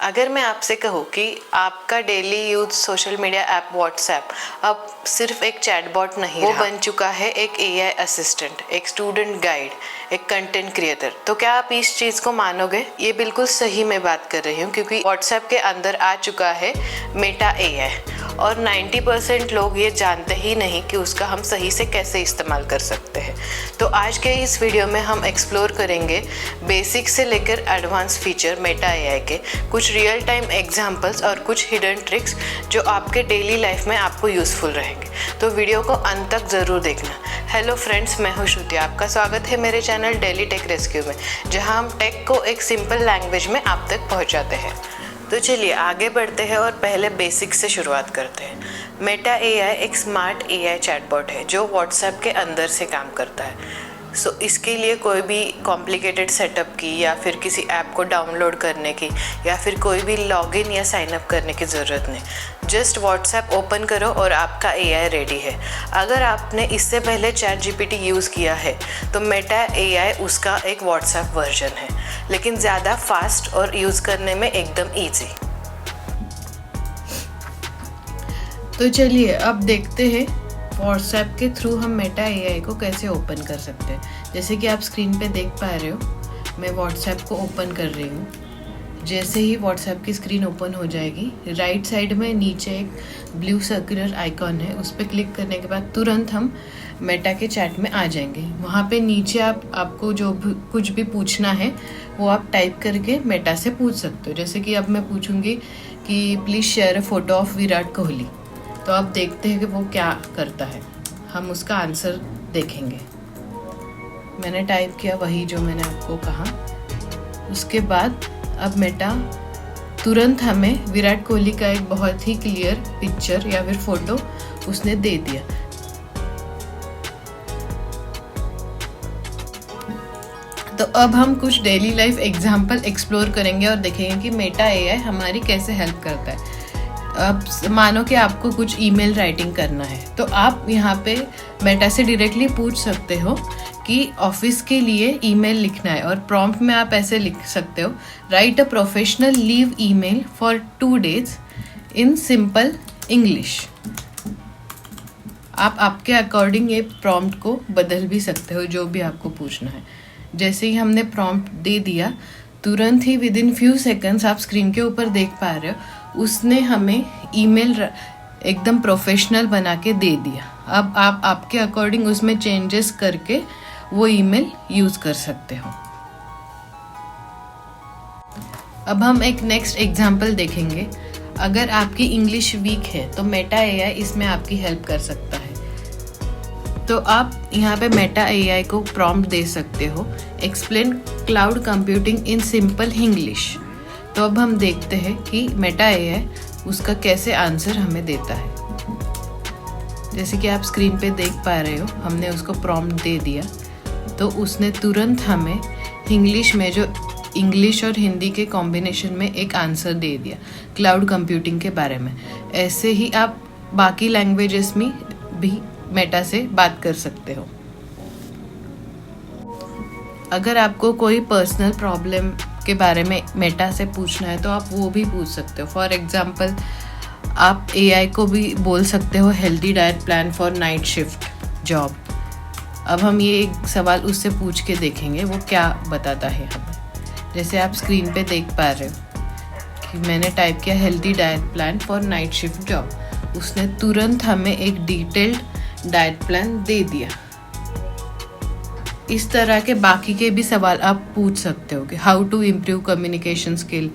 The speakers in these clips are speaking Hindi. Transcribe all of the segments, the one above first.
अगर मैं आपसे कहूँ कि आपका daily use social media app WhatsApp अब सिर्फ एक चैटबॉट नहीं वो बन चुका है एक एआई असिस्टेंट, एक स्टूडेंट गाइड, एक कंटेंट क्रिएटर, तो क्या आप इस चीज़ को मानोगे? ये बिल्कुल सही मैं बात कर रही हूँ, क्योंकि व्हाट्सएप के अंदर आ चुका है मेटा एआई और 90% लोग ये जानते ही नहीं कि उसका हम सही से कैसे इस्तेमाल कर सकते हैं। तो आज के इस वीडियो में हम एक्सप्लोर करेंगे बेसिक से लेकर एडवांस फीचर मेटा एआई के, कुछ रियल टाइम एग्जांपल्स और कुछ हिडन ट्रिक्स जो आपके डेली लाइफ में आपको यूज़फुल रहेंगे। तो वीडियो को अंत तक ज़रूर देखना। हेलो फ्रेंड्स, मैं हूँ श्रुति, आपका स्वागत है मेरे चैनल डेली टेक रेस्क्यू में, जहाँ हम टेक को एक सिंपल लैंग्वेज में आप तक पहुँचाते हैं। तो चलिए आगे बढ़ते हैं और पहले बेसिक से शुरुआत करते हैं। मेटा एआई एक स्मार्ट एआई चैटबॉट है जो व्हाट्सएप के अंदर से काम करता है। इसके लिए कोई भी कॉम्प्लिकेटेड सेटअप की या फिर किसी ऐप को डाउनलोड करने की या फिर कोई भी लॉगिन या साइन अप करने की ज़रूरत नहीं। जस्ट व्हाट्सएप ओपन करो और आपका एआई रेडी है। अगर आपने इससे पहले चैट जीपीटी यूज़ किया है तो मेटा एआई उसका एक व्हाट्सएप वर्जन है, लेकिन ज़्यादा फास्ट और यूज़ करने में एकदम ईजी। तो चलिए अब देखते हैं व्हाट्सएप के थ्रू हम मेटा एआई को कैसे ओपन कर सकते हैं। जैसे कि आप स्क्रीन पे देख पा रहे हो, मैं व्हाट्सएप को ओपन कर रही हूँ। जैसे ही व्हाट्सएप की स्क्रीन ओपन हो जाएगी, राइट साइड में नीचे एक ब्लू सर्कुलर आइकॉन है, उस पर क्लिक करने के बाद तुरंत हम मेटा के चैट में आ जाएंगे। वहाँ पे नीचे आपको जो भी कुछ भी पूछना है वो आप टाइप करके मेटा से पूछ सकते हो। जैसे कि अब मैं पूछूंगी कि please share a photo of Virat Kohli, तो आप देखते हैं कि वो क्या करता है। हम उसका आंसर देखेंगे। मैंने टाइप किया वही जो मैंने आपको कहा। उसके बाद अब मेटा तुरंत हमें विराट कोहली का एक बहुत ही क्लियर पिक्चर या फिर फोटो उसने दे दिया। तो अब हम कुछ डेली लाइफ एग्जाम्पल एक्सप्लोर करेंगे और देखेंगे कि मेटा एआई हमारी कैसे हेल्प करता है। अब मानो कि आपको कुछ ईमेल राइटिंग करना है, तो आप यहाँ पे मेटा से डायरेक्टली पूछ सकते हो कि ऑफिस के लिए ईमेल लिखना है, और प्रॉम्प्ट में आप ऐसे लिख सकते हो, right a professional leave email for 2 days in simple English. आप आपके अकॉर्डिंग ये प्रॉम्प्ट को बदल भी सकते हो जो भी आपको पूछना है। जैसे ही हमने प्रॉम्प्ट दे दिया, तुरंत ही विद इन फ्यू सेकेंड्स आप स्क्रीन के ऊपर देख पा रहे हो, उसने हमें ईमेल एकदम प्रोफेशनल बना के दे दिया। अब आप आपके अकॉर्डिंग उसमें चेंजेस करके वो ईमेल यूज़ कर सकते हो। अब हम एक नेक्स्ट एग्जांपल देखेंगे। अगर आपकी इंग्लिश वीक है तो मेटा एआई इसमें आपकी हेल्प कर सकता है। तो आप यहाँ पे मेटा एआई को प्रॉम्प्ट दे सकते हो, explain cloud computing in simple English. तो अब हम देखते हैं कि मेटा एआई उसका कैसे आंसर हमें देता है। जैसे कि आप स्क्रीन पे देख पा रहे हो, हमने उसको प्रॉम्प्ट दे दिया तो उसने तुरंत हमें इंग्लिश में, जो इंग्लिश और हिंदी के कॉम्बिनेशन में एक आंसर दे दिया क्लाउड कंप्यूटिंग के बारे में। ऐसे ही आप बाकी लैंग्वेजेस में भी मेटा से बात कर सकते हो। अगर आपको कोई पर्सनल प्रॉब्लम के बारे में मेटा से पूछना है तो आप वो भी पूछ सकते हो। फॉर एग्जांपल, आप एआई को भी बोल सकते हो healthy diet plan for night shift job. अब हम ये एक सवाल उससे पूछ के देखेंगे वो क्या बताता है हमें। जैसे आप स्क्रीन पे देख पा रहे हो कि मैंने टाइप किया healthy diet plan for night shift job, उसने तुरंत हमें एक डिटेल्ड डाइट प्लान दे दिया। इस तरह के बाकी के भी सवाल आप पूछ सकते हो कि how to improve communication skill,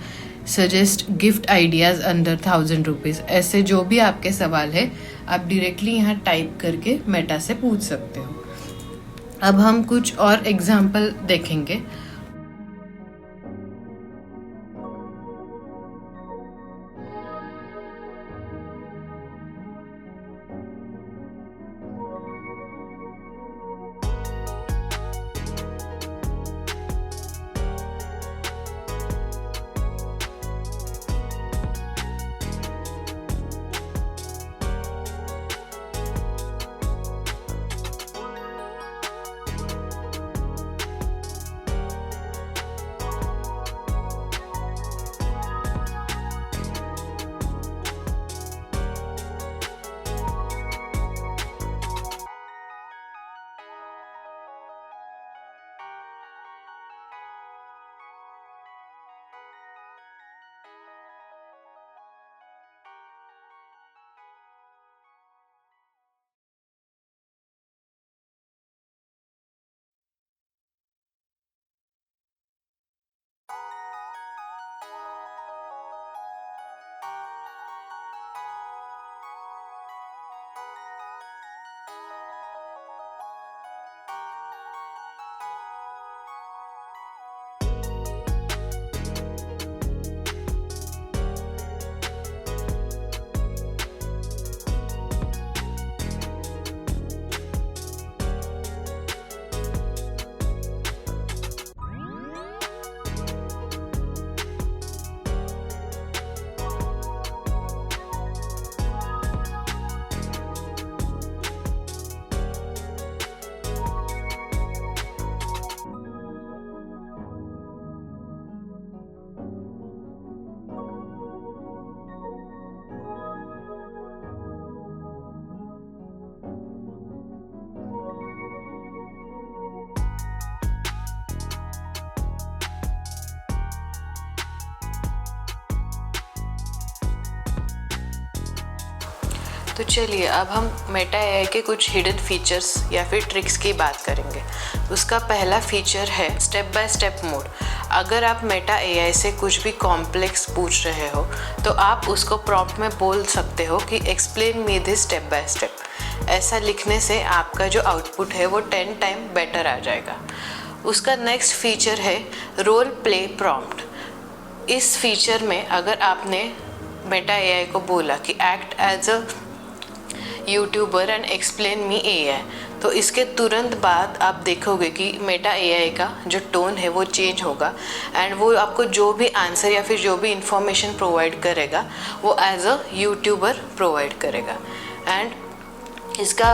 suggest gift ideas under 1000 rupees. ऐसे जो भी आपके सवाल है आप डायरेक्टली यहाँ टाइप करके मेटा से पूछ सकते हो। अब हम कुछ और एग्जाम्पल देखेंगे। तो चलिए अब हम मेटा एआई के कुछ हिडन फीचर्स या फिर ट्रिक्स की बात करेंगे। उसका पहला फीचर है स्टेप बाय स्टेप मोड। अगर आप मेटा एआई से कुछ भी कॉम्प्लेक्स पूछ रहे हो तो आप उसको प्रॉम्प्ट में बोल सकते हो कि explain me this step by step. ऐसा लिखने से आपका जो आउटपुट है वो 10 टाइम बेटर आ जाएगा। उसका नेक्स्ट फीचर है रोल प्ले प्रॉम्प्ट। इस फीचर में अगर आपने मेटा एआई को बोला कि act as a YouTuber and explain me AI, तो इसके तुरंत बाद आप देखोगे कि मेटा एआई का जो टोन है वो चेंज होगा एंड वो आपको जो भी आंसर या फिर जो भी इंफॉर्मेशन प्रोवाइड करेगा वो एज अ यूट्यूबर प्रोवाइड करेगा। एंड इसका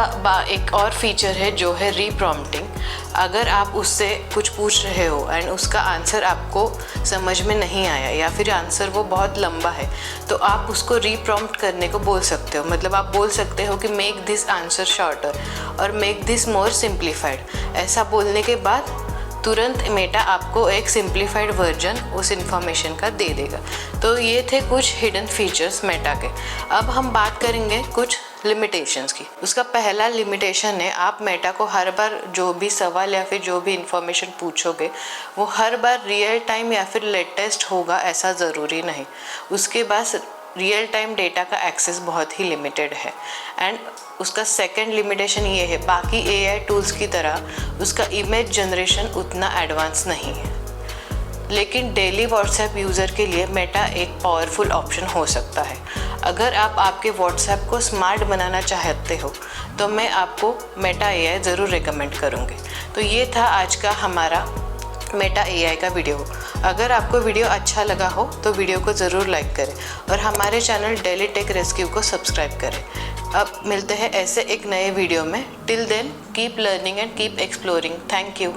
एक और फीचर है जो है रीप्रॉम्प्टिंग। अगर आप उससे कुछ पूछ रहे हो एंड उसका आंसर आपको समझ में नहीं आया या फिर आंसर वो बहुत लंबा है तो आप उसको रीप्रॉम्प्ट करने को बोल सकते हो। मतलब आप बोल सकते हो कि मेक दिस आंसर शॉर्टर और मेक दिस मोर सिंप्लीफाइड। ऐसा बोलने के बाद तुरंत मेटा आपको एक सिंप्लीफाइड वर्जन उस इंफॉर्मेशन का दे देगा। तो ये थे कुछ हिडन फीचर्स मेटा के। अब हम बात करेंगे कुछ लिमिटेशंस की। उसका पहला लिमिटेशन है आप मेटा को हर बार जो भी सवाल या फिर जो भी इंफॉर्मेशन पूछोगे वो हर बार रियल टाइम या फिर लेटेस्ट होगा ऐसा ज़रूरी नहीं। उसके पास रियल टाइम डेटा का एक्सेस बहुत ही लिमिटेड है। एंड उसका सेकंड लिमिटेशन ये है बाकी एआई टूल्स की तरह उसका इमेज जनरेशन उतना एडवांस नहीं है, लेकिन डेली व्हाट्सएप यूज़र के लिए मेटा एक पावरफुल ऑप्शन हो सकता है। अगर आप आपके व्हाट्सएप को स्मार्ट बनाना चाहते हो तो मैं आपको मेटा एआई ज़रूर रेकमेंड करूँगी। तो ये था आज का हमारा मेटा एआई का वीडियो। अगर आपको वीडियो अच्छा लगा हो तो वीडियो को ज़रूर लाइक करें और हमारे चैनल डेली टेक रेस्क्यू को सब्सक्राइब करें। अब मिलते हैं ऐसे एक नए वीडियो में। Till then keep learning and keep exploring. Thank you.